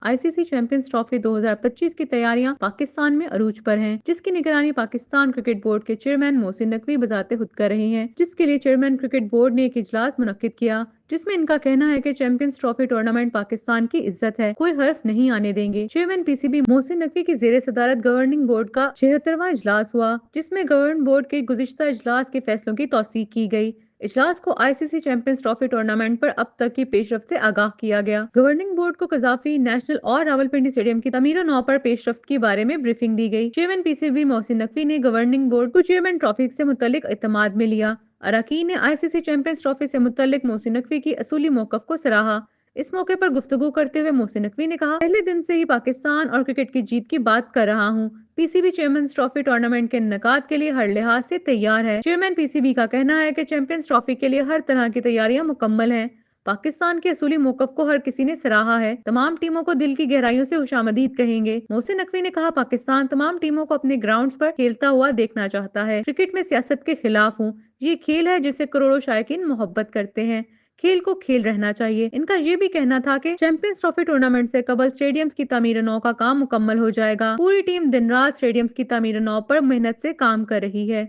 ICC champions trophy 2025 की तैयारियां पाकिस्तान में अरूज पर हैं, जिसकी निगरानी पाकिस्तान क्रिकेट बोर्ड के चेयरमैन मोहसिन नकवी बजाते खुद कर रहे हैं, जिसके लिए चेयरमैन क्रिकेट बोर्ड ने एक इजलास मुनक्किद किया, जिसमें इनका कहना है कि चैंपियंस ट्रॉफी टूर्नामेंट पाकिस्तान की इज्जत है, कोई हर्फ नहीं आने देंगे। चेयरमैन पीसीबी मोहसिन नकवी की जेर सदारत गवर्निंग बोर्ड का 76वां इजलास हुआ, जिसमें गवर्निंग बोर्ड के गुज़िश्ता इजलास के फैसलों की तौसीक की गई। इजलास को आईसीसी चैंपियंस ट्रॉफी टूर्नामेंट पर अब तक की पेशरफ्त से आगाह किया गया। गवर्निंग बोर्ड को कजाफी नेशनल और रावलपिंडी स्टेडियम की तमीर नौ पर पेशरफ्त के बारे में ब्रीफिंग दी गई। चेयरमैन पीसीबी मोहसिन नकवी ने गवर्निंग बोर्ड को चेयरमैन ट्रॉफी से मुतल्लिक इत्तेमाद में लिया। अरकान ने आईसीसी चैंपियंस ट्रॉफी से मुतल्लिक मोहसिन नकवी की असूली मौकफ को सराहा। इस मौके पर गुफ्तगू करते हुए मोहसिन नकवी ने कहा, पहले दिन से ही पाकिस्तान और क्रिकेट की जीत की बात कर रहा हूँ। पीसीबी चैंपियंस ट्रॉफी टूर्नामेंट के इन्नेकाद के लिए हर लिहाज से तैयार है। चेयरमैन पीसीबी का कहना है कि चैंपियंस ट्रॉफी के लिए हर तरह की तैयारियां मुकम्मल हैं। पाकिस्तान के असूली मौकफ को हर किसी ने सराहा है। तमाम टीमों को दिल की गहराइयों से खुशामदीद कहेंगे। मोहसिन नकवी ने कहा, पाकिस्तान तमाम टीमों को अपने ग्राउंड्स पर खेलता हुआ देखना चाहता है। क्रिकेट में सियासत के खिलाफ हूँ। ये खेल है जिसे करोड़ों शायकीन मोहब्बत करते हैं। खेल को खेल रहना चाहिए। इनका ये भी कहना था कि चैंपियंस ट्रॉफी टूर्नामेंट से कबल स्टेडियम्स की तामीर नौ का काम मुकम्मल हो जाएगा। पूरी टीम दिन रात स्टेडियम्स की तामीर नौ पर मेहनत से काम कर रही है।